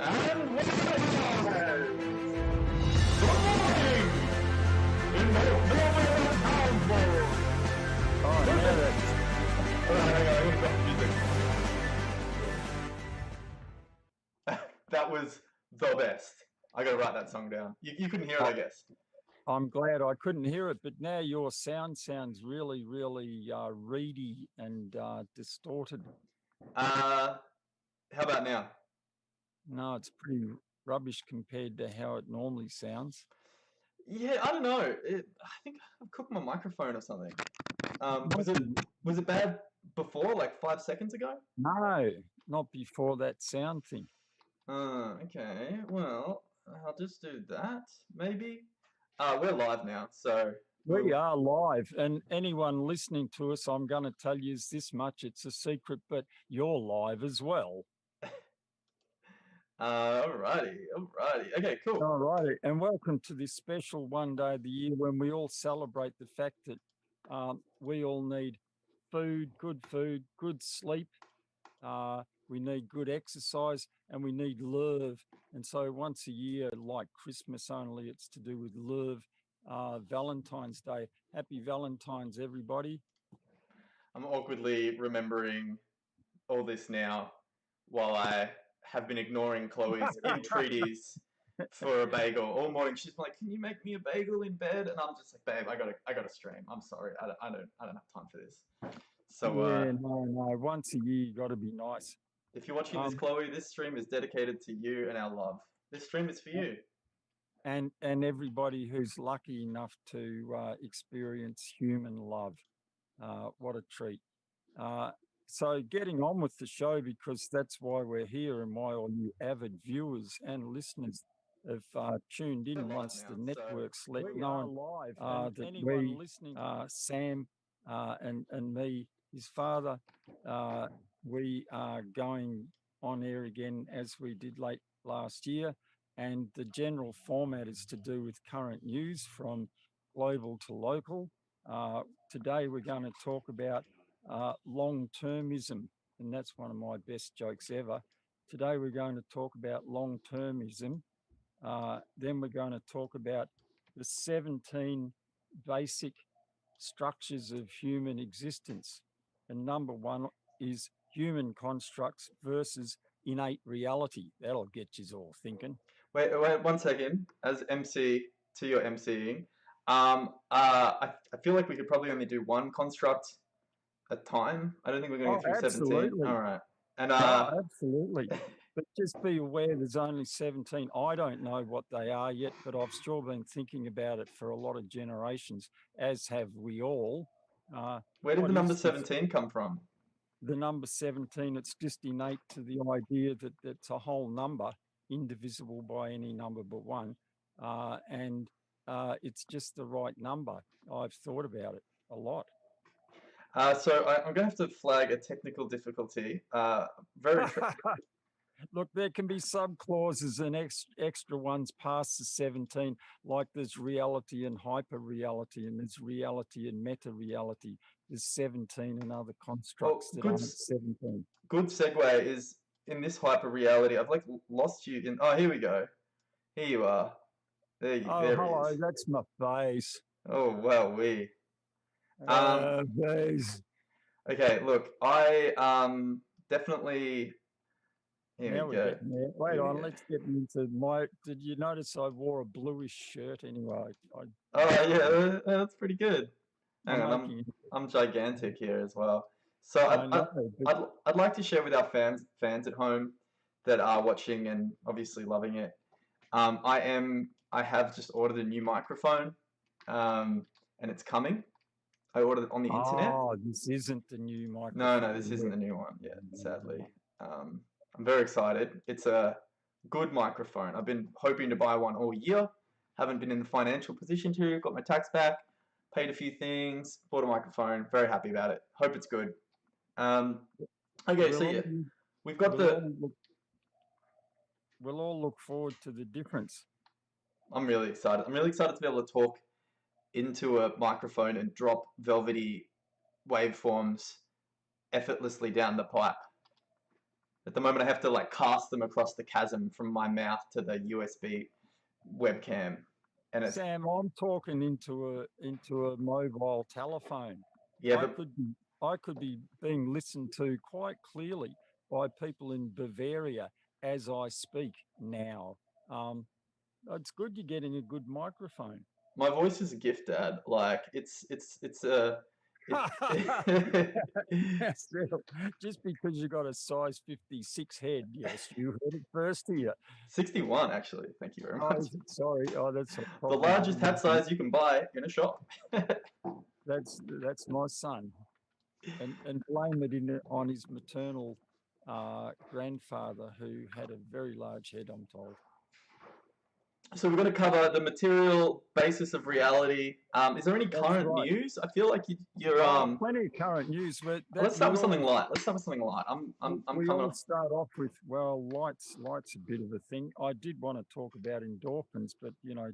And what Flying in the Formula Countdown. Oh, now That was the best. I gotta write that song down. You couldn't hear it, I guess. I'm glad I couldn't hear it, but now your sound sounds really, really reedy and distorted. How about now? No, it's pretty rubbish compared to how it normally sounds. Yeah, I don't know. I think I've cooked my microphone or something. Was it bad before, like 5 seconds ago? No, not before that sound thing. Okay. Well, I'll just do that, maybe. We're live now, so We are live, and anyone listening to us, I'm going to tell you this much, it's a secret, but you're live as well. Alrighty. Okay, cool. Alrighty, and welcome to this special one day of the year when we all celebrate the fact that we all need food, good sleep. We need good exercise, and we need love. And so once a year, like Christmas only, it's to do with love. Valentine's Day. Happy Valentine's, everybody. I'm awkwardly remembering all this now while I have been ignoring Chloe's entreaties for a bagel all morning. She's like, "Can you make me a bagel in bed?" And I'm just like, "Babe, I gotta stream. I'm sorry, I don't have time for this." So yeah, no. Once a year, you got to be nice. If you're watching this, Chloe, this stream is dedicated to you and our love. This stream is for you. And everybody who's lucky enough to experience human love. What a treat. So getting on with the show, because that's why we're here and why all you avid viewers and listeners have tuned in once the networks let know that we, Sam and me, his father, we are going on air again as we did late last year. And the general format is to do with current news from global to local. Today we're going to talk about long-termism, and that's one of my best jokes ever. Today we're going to talk about long-termism. Then we're going to talk about the 17 basic structures of human existence. And number one is human constructs versus innate reality. That'll get you all thinking. Wait 1 second. As MC to your MCing, I feel like we could probably only do one construct at a time. I don't think we're going to go through 17. All right. And absolutely. But just be aware there's only 17. I don't know what they are yet, but I've still been thinking about it for a lot of generations, as have we all. Where did the number 17 come from? The number 17, it's just innate to the idea that it's a whole number, indivisible by any number but one. And it's just the right number. I've thought about it a lot. So I'm going to have to flag a technical difficulty. Very Look, there can be sub-clauses and extra ones past the 17, like there's reality and hyper-reality, and there's reality and meta-reality. There's 17 and other constructs that aren't 17. Good segue is, in this hyper-reality, I've like lost you in... Oh, here we go. Here you are. There hello, that's my face. Oh, well, face. Okay, look, I definitely... Here we go. Wait on, let's get into my... Did you notice I wore a bluish shirt anyway? Oh, yeah, that's pretty good. Hang on, I'm gigantic here as well. So I'd like to share with our fans at home that are watching and obviously loving it. I have just ordered a new microphone, and it's coming. I ordered it on the internet. Oh, this isn't the new microphone. No, this isn't the new one yet, sadly. I'm very excited. It's a good microphone. I've been hoping to buy one all year. Haven't been in the financial position to. Got my tax back, paid a few things, bought a microphone. Very happy about it. Hope it's good. Okay, so yeah, we've got We'll all look forward to the difference. I'm really excited. I'm really excited to be able to talk into a microphone and drop velvety waveforms effortlessly down the pipe. At the moment, I have to like cast them across the chasm from my mouth to the USB webcam, and it's Sam, I'm talking into a mobile telephone. yeah, I but could be being listened to quite clearly by people in Bavaria as I speak now. It's good you're getting a good microphone. my voice is a gift, Dad. Like it's a it, Just because you got a size 56 head, yes, you heard it first here. 61 actually. Thank you very Oh, much. sorry. Oh, that's The largest hat size you can buy in a shop. That's my son, and blame it on his maternal grandfather who had a very large head, I'm told. So we're going to cover the material basis of reality. Is there any current news? I feel like you're plenty of current news, but let's start with something light. Let's start with something light. I'm we coming all off. start off with, well, light's a bit of a thing. I did want to talk about endorphins, but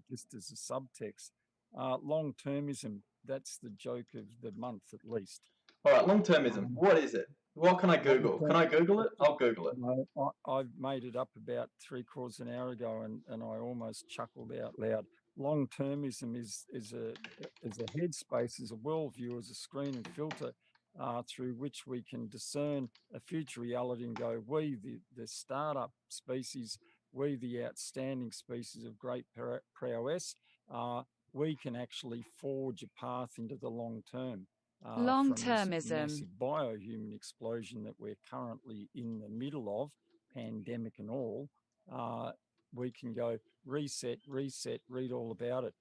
just as a subtext, long-termism. That's the joke of the month, at least. All right, long-termism. What is it? What can I Google? Can I Google it? I'll Google it. I've made it up about 3/4 an hour ago, and I almost chuckled out loud. Long-termism is a headspace, is a worldview, as a screen and filter through which we can discern a future reality and go, we, the startup species, we, the outstanding species of great prowess, we can actually forge a path into the long term. Long-termism. From this massive biohuman explosion that we're currently in the middle of, pandemic and all, we can go reset, read all about it,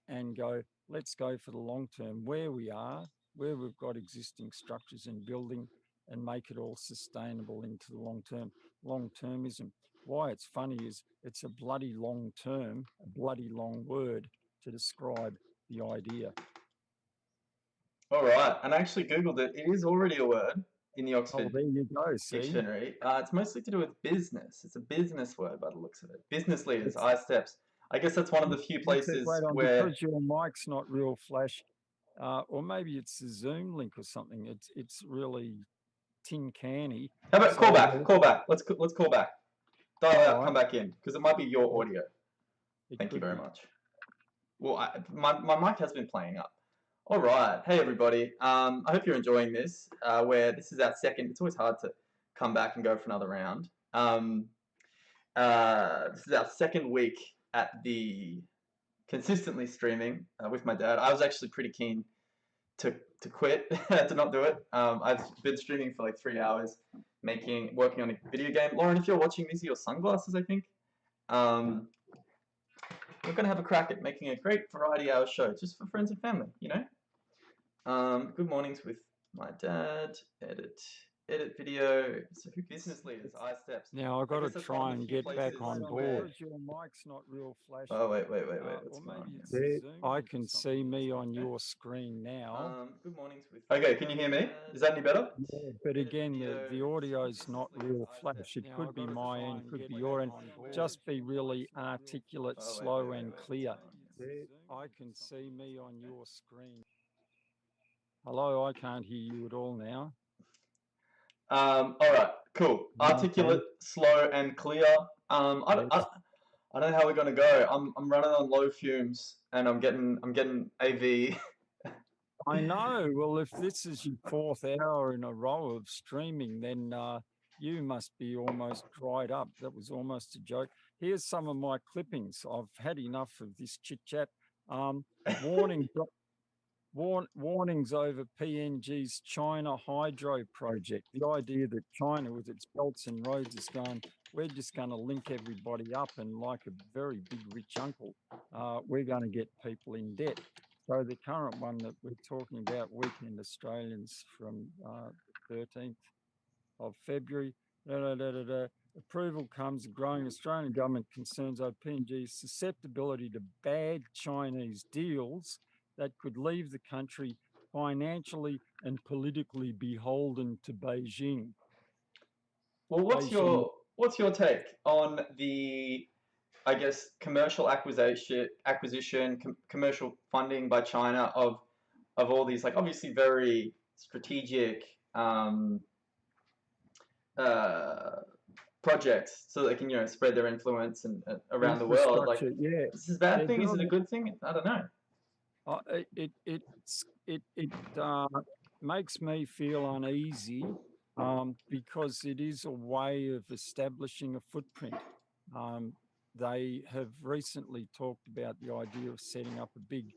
and go, let's go for the long term, where we are, where we've got existing structures and building, and make it all sustainable into the long term. Long-termism. Why it's funny is it's a bloody long term, a bloody long word to describe the idea. All right, and I actually Googled it. It is already a word in the Oxford there you go, Dictionary. It's mostly to do with business. It's a business word by the looks of it. Business leaders, iSteps. I guess that's one of the few places where... Because your mic's not real flash, or maybe it's a Zoom link or something. It's really tin canny. How about call back? Let's call back. Dial out, come back in, because it might be your audio. Thank you very much. Well, my mic has been playing up. All right. Hey, everybody. I hope you're enjoying this, where this is our second. It's always hard to come back and go for another round. This is our second week at the consistently streaming with my dad. I was actually pretty keen to quit, to not do it. I've been streaming for like 3 hours, working on a video game. Lauren, if you're watching, these are your sunglasses, I think. We're going to have a crack at making a great variety hour show just for friends and family, Good mornings with my dad, edit video. So who business leaders, iSteps. Now I've got to try and get back on board. Your mic's not real flashy. Oh, wait. I can see me on your screen now. Good mornings with... Okay, can you hear me? Is that any better? Yeah, but again, the audio's not real flash. It could be my end, could be your end. Just be really articulate, slow and clear. I can see me on your screen. Hello, I can't hear you at all now. All right, cool. Articulate, slow, and clear. I don't know how we're gonna go. I'm running on low fumes, and I'm getting AV. I know. Well, if this is your 4th hour in a row of streaming, then you must be almost dried up. That was almost a joke. Here's some of my clippings. I've had enough of this chit chat. Warnings over PNG's China Hydro project. The idea that China, with its belts and roads, is going, we're just going to link everybody up, and like a very big rich uncle, we're going to get people in debt. So the current one that we're talking about, Weekend Australians from the 13th of February, approval comes, growing Australian government concerns over PNG's susceptibility to bad Chinese deals that could leave the country financially and politically beholden to Beijing. Well, what's your take on the, I guess, commercial acquisition, commercial funding by China of all these, like, obviously very strategic projects so they can spread their influence and around the world. Like, yeah, is this a bad thing? Is it a good thing? I don't know. It makes me feel uneasy because it is a way of establishing a footprint. They have recently talked about the idea of setting up a big,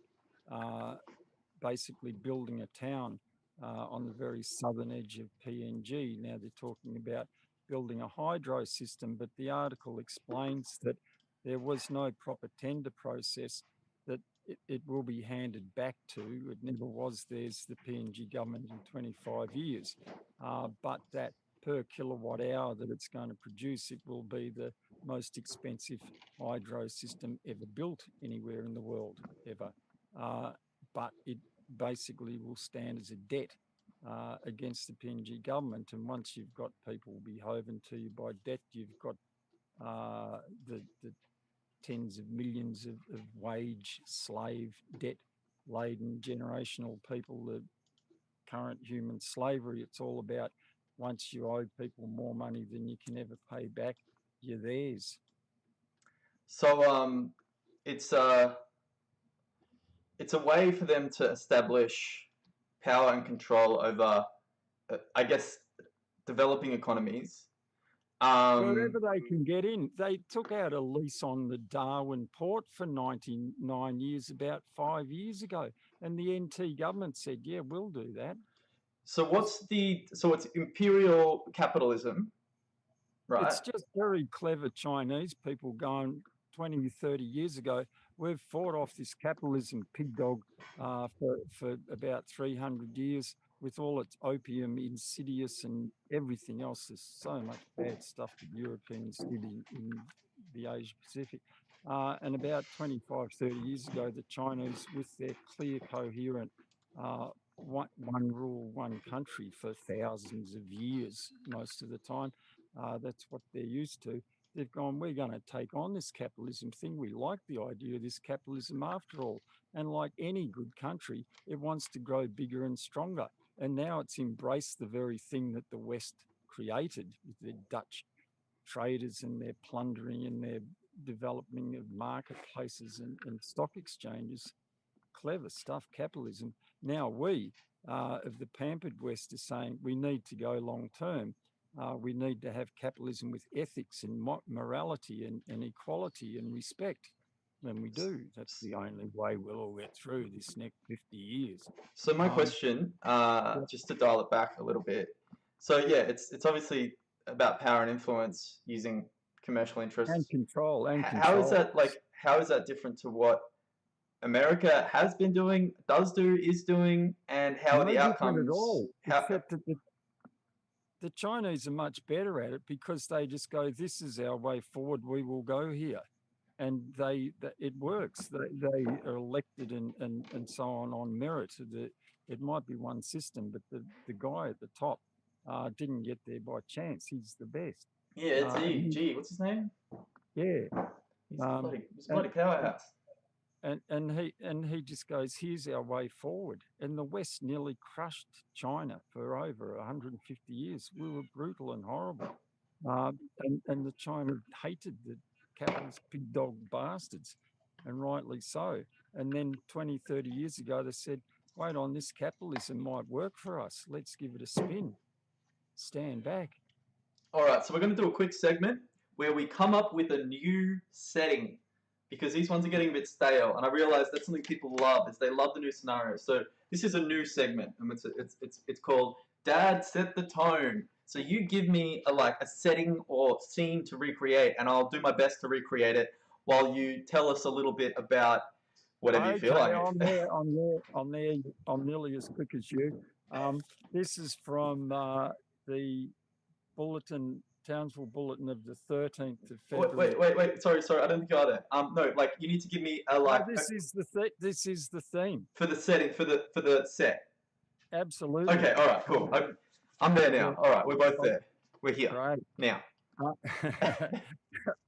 basically building a town on the very southern edge of PNG. Now they're talking about building a hydro system, but the article explains that there was no proper tender process, that it will be handed back to. It never was theirs, the PNG government, in 25 years. But that per kilowatt hour that it's going to produce, it will be the most expensive hydro system ever built anywhere in the world, ever. But it basically will stand as a debt against the PNG government. And once you've got people beholden to you by debt, you've got the tens of millions of wage, slave, debt-laden generational people, the current human slavery. It's all about, once you owe people more money than you can ever pay back, you're theirs. So it's a way for them to establish power and control over, I guess, developing economies. Wherever they can get in. They took out a lease on the Darwin port for 99 years about 5 years ago, and the NT government said, yeah, we'll do that. So it's imperial capitalism, right? It's just very clever Chinese people going 20, 30 years ago. We've fought off this capitalism pig dog for about 300 years with all its opium, insidious and everything else. There's so much bad stuff that Europeans did in the Asia Pacific. And about 25, 30 years ago, the Chinese, with their clear, coherent one rule, one country for thousands of years, most of the time, that's what they're used to. They've gone, we're going to take on this capitalism thing. We like the idea of this capitalism after all. And like any good country, it wants to grow bigger and stronger. And now it's embraced the very thing that the West created with their Dutch traders and their plundering and their developing of marketplaces and stock exchanges. Clever stuff, capitalism. Now we, of the pampered West, are saying we need to go long term. We need to have capitalism with ethics and morality and equality and respect. And we do. That's the only way we'll all get through this next 50 years. So my question, just to dial it back a little bit. So yeah, it's obviously about power and influence using commercial interests. And control. How is that different to what America has been doing, is doing, and how are the outcomes? At all, except that the Chinese are much better at it because they just go, this is our way forward, we will go here. And it works. They are elected and so on merit. It might be one system, but the guy at the top didn't get there by chance. He's the best. Yeah, it's Xi. What's his name? Yeah. He's a bloody powerhouse. And he just goes, here's our way forward. And the West nearly crushed China for over 150 years. We were brutal and horrible. And the China hated the capitalist pig dog bastards, and rightly so. And then 20, 30 years ago, they said, wait on, this capitalism might work for us. Let's give it a spin. Stand back. All right, so we're going to do a quick segment where we come up with a new setting, because these ones are getting a bit stale, and I realize that's something people love, is they love the new scenarios. So this is a new segment, and it's called Dad Set the Tone. So you give me a setting or scene to recreate, and I'll do my best to recreate it while you tell us a little bit about whatever you feel like. I'm nearly as quick as you. This is from the Bulletin, Townsville Bulletin of the 13th of February. Wait. Sorry. I don't think you are there. No, you need to give me this is the theme for the setting for the set. Absolutely. Okay. All right. Cool. I'm there now. All right. We're both there. We're here now.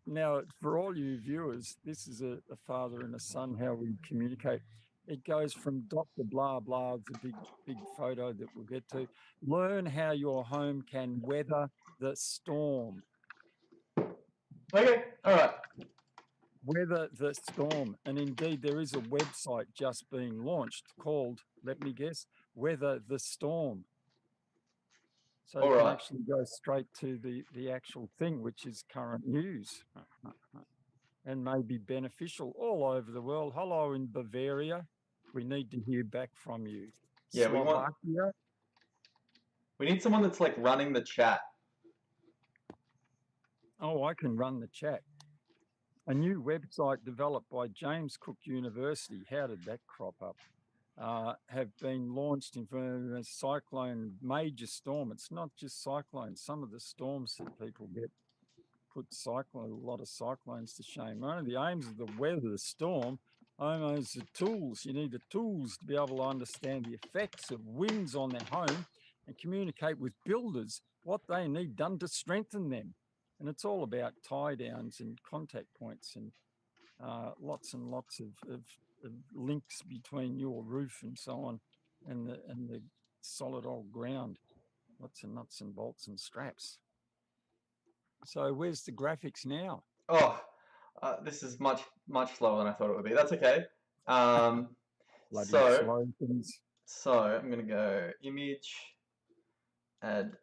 Now, for all you viewers, this is a father and a son, how we communicate. It goes from Dr. Blah Blah, the big photo that we'll get to. Learn how your home can weather the storm. Okay, all right. Weather the storm. And indeed, there is a website just being launched called, let me guess, Weather the Storm. So you can actually go straight to the actual thing, which is current news, and may be beneficial all over the world. Hello in Bavaria. We need to hear back from you. Yeah, Slovakia. We need someone that's like running the chat. Oh, I can run the chat. A new website developed by James Cook University, how did that crop up? Have been launched in a cyclone, major storm. It's not just cyclones. Some of the storms that people get put a lot of cyclones to shame. One of the aims of the weather, the storm, is the tools. You need the tools to be able to understand the effects of winds on their home and communicate with builders what they need done to strengthen them. And it's all about tie downs and contact points and lots and lots of links between your roof and so on and the solid old ground. Lots of nuts and bolts and straps. So where's the graphics now? Oh, this is much slower than I thought it would be. That's okay. So I'm going to go image, add,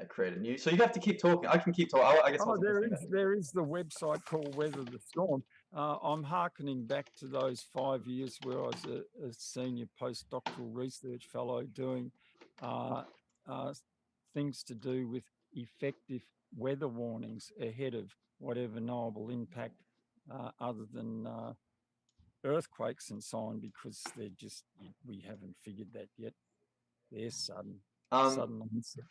create a new. So you have to keep talking. I can keep talking. I guess. Oh, there is the website called Weather the Storm. I'm hearkening back to those 5 years where I was a senior postdoctoral research fellow doing things to do with effective weather warnings ahead of whatever knowable impact other than earthquakes and so on, because they're just, we haven't figured that yet. They're sudden onset.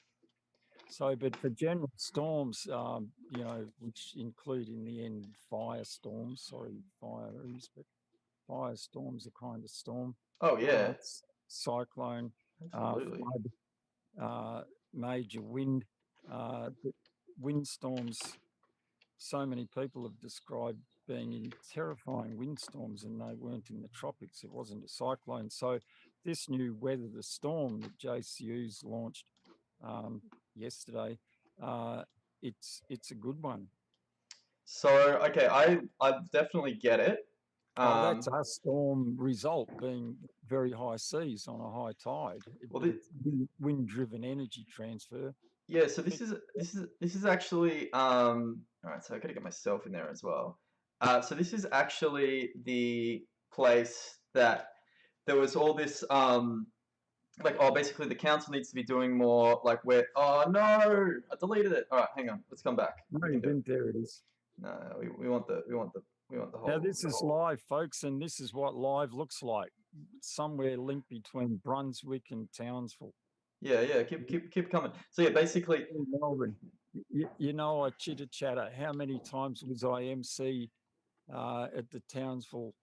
So, but for general storms, you know, which include in the end firestorms, but firestorms are kind of storm. Oh, yeah. Cyclone, major wind, windstorms. So many people have described being in terrifying windstorms, and they weren't in the tropics. It wasn't a cyclone. So this new Weather the Storm that JCU's launched yesterday, it's a good one. So okay, I definitely get it. That's our storm result being very high seas on a high tide. Well, wind-driven energy transfer. Yeah, so this is actually all right. So I got to get myself in there as well. So this is actually the place that there was all this like, oh, basically the council needs to be doing more, like, where, oh no, I deleted it. All right, hang on, let's come back. No, there it is. No, we want the whole. Now this is live, folks, and this is what live looks like. Somewhere linked between Brunswick and Townsville. Yeah, keep coming. So yeah, basically, in Melbourne, you know, I chitter chatter. How many times was I MC at the Townsville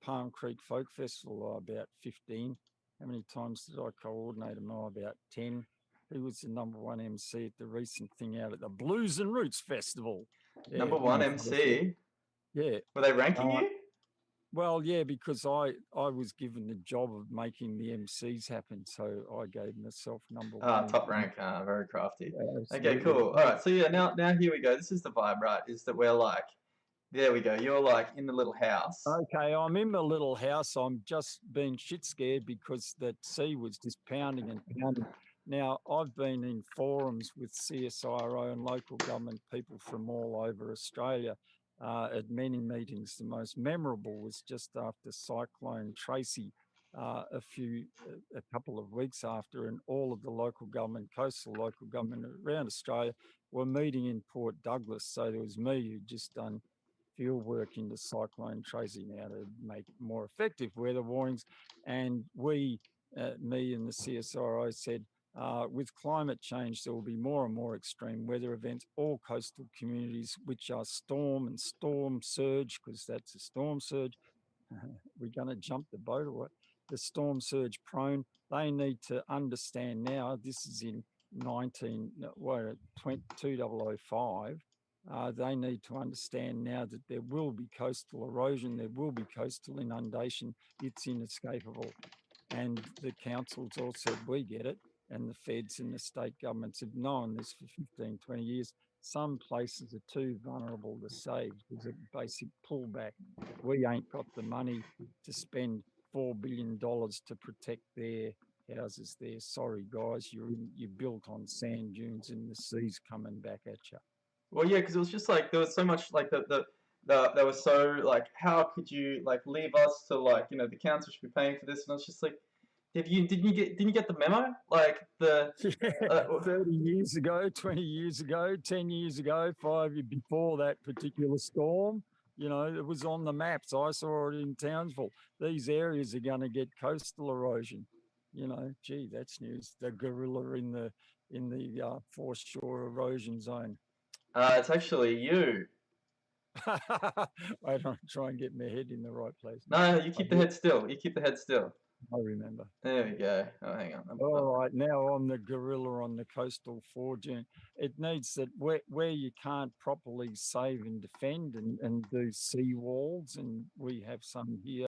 Palm Creek Folk Festival? About 15. How many times did I coordinate them? About 10. Who was the number one MC at the recent thing out at the Blues and Roots Festival? Yeah, number one MC? Yeah. Were they ranking you? Well, yeah, because I was given the job of making the MCs happen, so I gave myself number one. Top rank, very crafty. Yeah, okay, cool. All right, so yeah, now here we go. This is the vibe, right? Is that we're like, there we go. You're like in the little house. Okay, I'm in the little house. I'm just being shit scared because that sea was just pounding and pounding. Now, I've been in forums with CSIRO and local government people from all over Australia at many meetings. The most memorable was just after Cyclone Tracy, a couple of weeks after, and all of the local government, coastal local government around Australia were meeting in Port Douglas. So there was me who'd just done field work into Cyclone Tracy now to make more effective weather warnings. And we, me and the CSIRO said, with climate change, there will be more and more extreme weather events, all coastal communities, which are storm and storm surge, because that's a storm surge. We're going to jump the boat or what? The storm surge prone. They need to understand now, this is in 2005, They need to understand now that there will be coastal erosion, there will be coastal inundation. It's inescapable. And the councils all said, we get it. And the feds and the state governments have known this for 15, 20 years. Some places are too vulnerable to save. There's a basic pullback. We ain't got the money to spend $4 billion to protect their houses there. Sorry, guys, you're built on sand dunes and the sea's coming back at you. Well, yeah, because it was just like there was so much like they were so like, how could you like leave us to like, you know, the council should be paying for this, and I was just like, didn't you get the memo? Like the yeah, 30 years ago, 20 years ago, 10 years ago, 5 years before that particular storm, you know, it was on the maps. I saw it in Townsville. These areas are going to get coastal erosion. You know, gee, that's news. The gorilla in the foreshore erosion zone. It's actually you. I don't try and get my head in the right place. No, you keep the head still. You keep the head still. I remember. There we go. Oh, hang on. All right, now I'm the gorilla on the coastal forging. It needs that where you can't properly save and defend and do sea walls, and we have some here